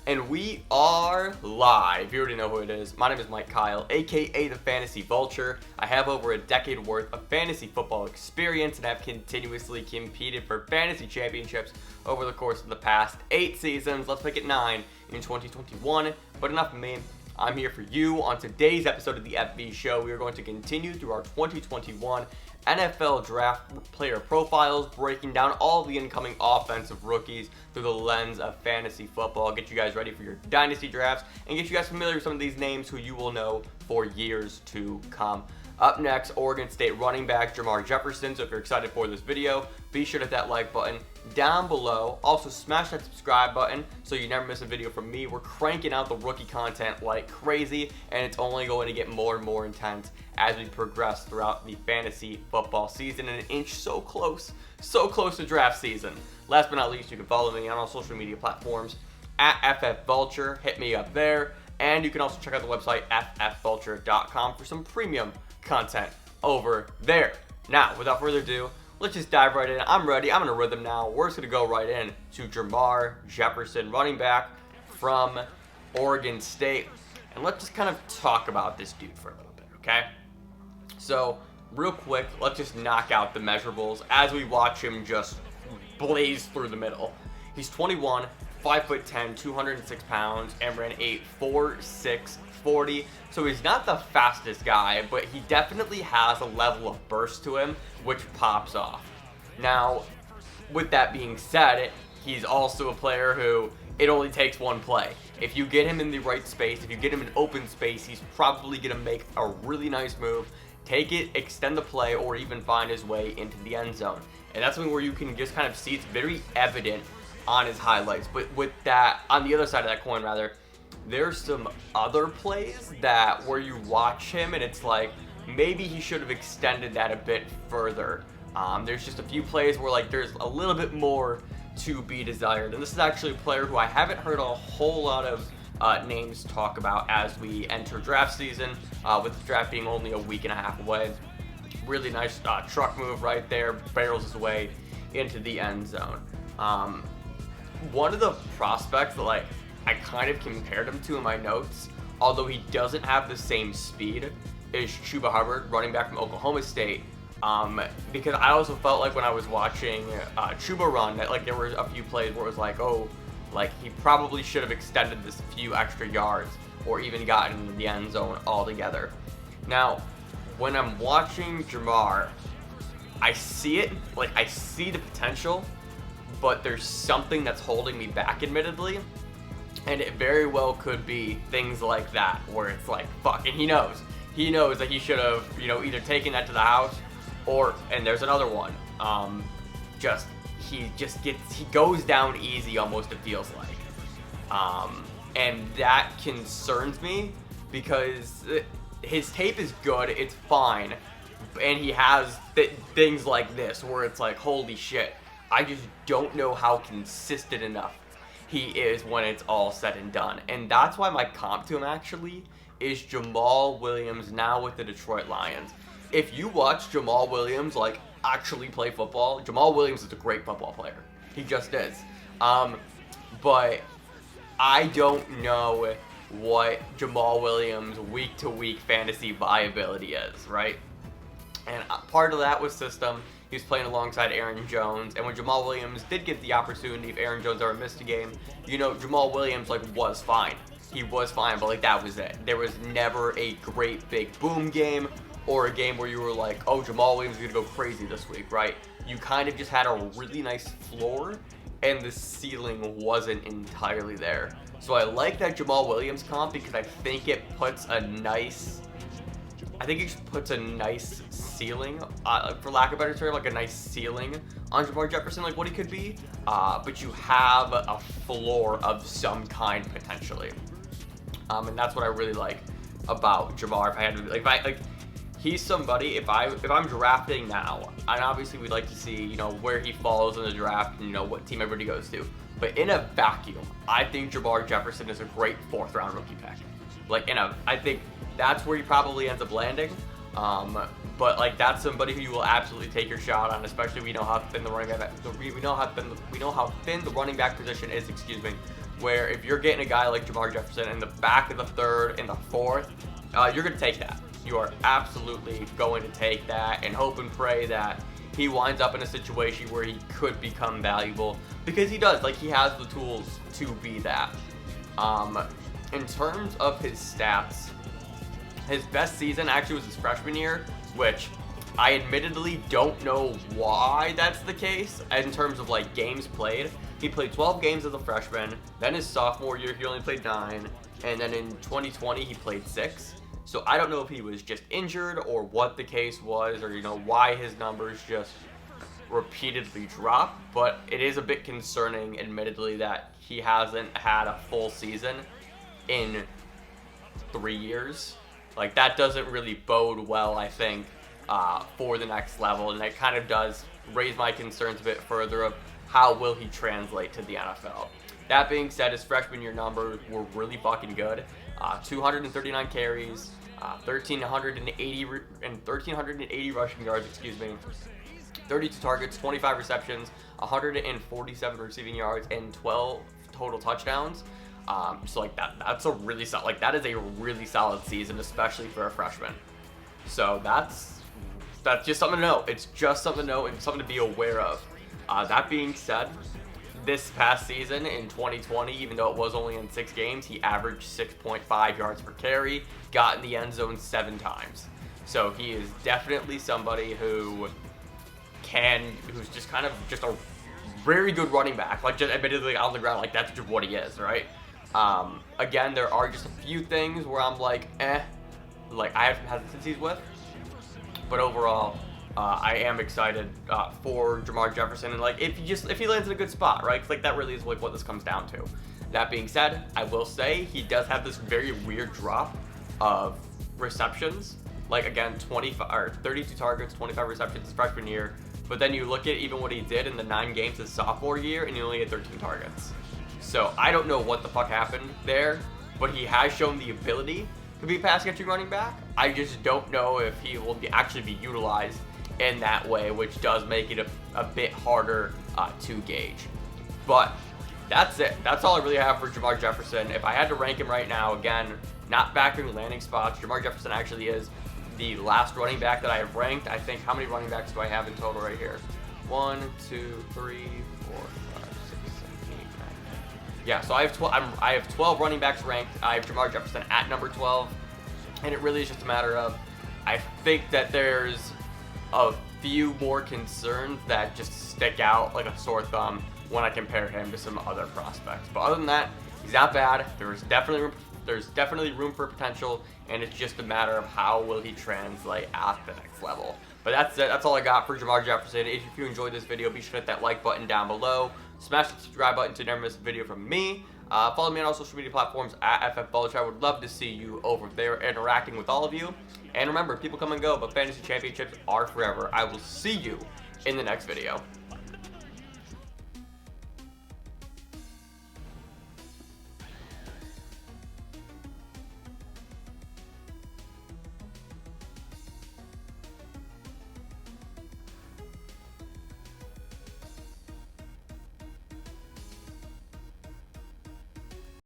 And we are live. You already know who it is. My name is Mike Kyle, aka the Fantasy Vulture. I have over a decade worth of fantasy football experience and have continuously competed for fantasy championships over the course of the past 8 seasons. Let's make it 9 in 2021. But enough of me. I'm here for you. On today's episode of the FV Show, we are going to continue through our 2021 NFL Draft player profiles, breaking down all the incoming offensive rookies through the lens of fantasy football. Get you guys ready for your dynasty drafts and get you guys familiar with some of these names who you will know for years to come. Up next, Oregon State running back Jermar Jefferson. So if you're excited for this video, be sure to hit that like button down below. Also, smash that subscribe button so you never miss a video from me. We're cranking out the rookie content like crazy, and it's only going to get more and more intense as we progress throughout the fantasy football season, and an inch so close to draft season. Last but not least, you can follow me on all social media platforms at FFVulture. Hit me up there, and you can also check out the website ffvulture.com for some premium content over there. Now, without further ado, let's just dive right in. I'm ready. I'm in a rhythm now. We're just going to go right in to Jermar Jefferson, running back from Oregon State. And let's just kind of talk about this dude for a little bit, okay? So, real quick, let's just knock out the measurables as we watch him just blaze through the middle. He's 21, 5'10", 206 pounds, and ran a 4.6 40. So he's not the fastest guy, but he definitely has a level of burst to him, which pops off. Now, with that being said, he's also a player who it only takes one play. If you get him in the right space, if you get him in open space, he's probably going to make a really nice move, take it, extend the play, or even find his way into the end zone. And that's something where you can just kind of see it's very evident on his highlights. But with that, on the other side of that coin rather, there's some other plays that where you watch him and it's like maybe he should have extended that a bit further. There's just a few plays where like there's a little bit more to be desired. And this is actually a player who I haven't heard a whole lot of names talk about as we enter draft season, with the draft being only a week and a half away. Really nice truck move right there, barrels his way into the end zone. One of the prospects that like I kind of compared him to in my notes, although he doesn't have the same speed, is Chuba Hubbard, running back from Oklahoma State. Because I also felt like when I was watching Chuba run, that like there were a few plays where it was like, oh, like he probably should have extended this few extra yards or even gotten into the end zone altogether. Now, when I'm watching Jermar, I see it, like I see the potential, but there's something that's holding me back, admittedly. And it very well could be things like that, where it's like, fuck, and he knows that he should have, either taken that to the house, or, and there's another one, he goes down easy almost, it feels like. And that concerns me, because his tape is good, it's fine, and he has things like this, where it's like, holy shit, I just don't know how consistent enough he is when it's all said and done. And that's why my comp to him actually is Jamal Williams, now with the Detroit Lions. If you watch Jamal Williams like actually play football, Jamal Williams is a great football player. He just is. But I don't know what Jamal Williams week to week fantasy viability is, right? And part of that was system. He was playing alongside Aaron Jones, and when Jamal Williams did get the opportunity, if Aaron Jones ever missed a game, Jamal Williams was fine. He was fine, but like that was it. There was never a great big boom game or a game where you were like, oh, Jamal Williams is gonna go crazy this week, right? You kind of just had a really nice floor, and the ceiling wasn't entirely there. So I like that Jamal Williams comp because I think it puts a nice ceiling, for lack of a better term, like a nice ceiling on Jermar Jefferson, like what he could be. But you have a floor of some kind potentially, and that's what I really like about Jermar. If I had to, he's somebody. If I'm drafting now, and obviously we'd like to see where he falls in the draft, and what team everybody goes to. But in a vacuum, I think Jermar Jefferson is a great 4th round rookie pick. I think that's where he probably ends up landing. But like that's somebody who you will absolutely take your shot on, especially we know how thin the running back we know how thin the running back position is. Excuse me. Where if you're getting a guy like Jermar Jefferson in the back of the third, in the fourth, you're gonna take that. You are absolutely going to take that and hope and pray that he winds up in a situation where he could become valuable, because he does. Like, he has the tools to be that. In terms of his stats, his best season actually was his freshman year, which I admittedly don't know why that's the case in terms of like games played. He played 12 games as a freshman, then his sophomore year he only played 9, and then in 2020 he played 6. So I don't know if he was just injured or what the case was, or why his numbers just repeatedly drop, but it is a bit concerning, admittedly, that he hasn't had a full season in 3 years. Like, that doesn't really bode well, I think, for the next level, and it kind of does raise my concerns a bit further of how will he translate to the NFL. That being said, his freshman year numbers were really fucking good. 239 carries, 1,380 rushing yards, 32 targets, 25 receptions, 147 receiving yards, and 12 total touchdowns. So like that's a really solid, like that is a really solid season, especially for a freshman. So that's just something to know. It's just something to know and something to be aware of. That being said, this past season in 2020, even though it was only in 6 games, he averaged 6.5 yards per carry, got in the end zone 7 times. So he is definitely somebody who's just kind of just a very good running back. Like, just admittedly on the ground, like that's just what he is, right? Again, there are just a few things where I'm like, like I have some hesitancies with, but overall, I am excited for Jermar Jefferson, and like if he lands in a good spot, right? 'Cause, like that really is like what this comes down to. That being said, I will say he does have this very weird drop of receptions. Like again, 32 targets, 25 receptions his freshman year. But then you look at even what he did in the 9 games his sophomore year, and he only had 13 targets. So I don't know what the fuck happened there, but he has shown the ability to be a pass catching running back. I just don't know if he will actually be utilized in that way, which does make it a bit harder to gauge. But that's it. That's all I really have for Jermar Jefferson. If I had to rank him right now, again, not factoring landing spots, Jermar Jefferson actually is the last running back that I have ranked. I think, how many running backs do I have in total right here? 1, 2, 3, 4, 5, 6, 7, 8, 9. Yeah, so I have 12 running backs ranked. I have Jermar Jefferson at number 12, and it really is just a matter of, I think that there's a few more concerns that just stick out like a sore thumb when I compare him to some other prospects. But other than that, he's not bad. There's definitely room for potential, and it's just a matter of how will he translate at the next level. But that's it. That's all I got for Jermar Jefferson. If you enjoyed this video, be sure to hit that like button down below. Smash the subscribe button to never miss a video from me. Follow me on all social media platforms at FFBulge. I would love to see you over there interacting with all of you. And remember, people come and go, but fantasy championships are forever. I will see you in the next video.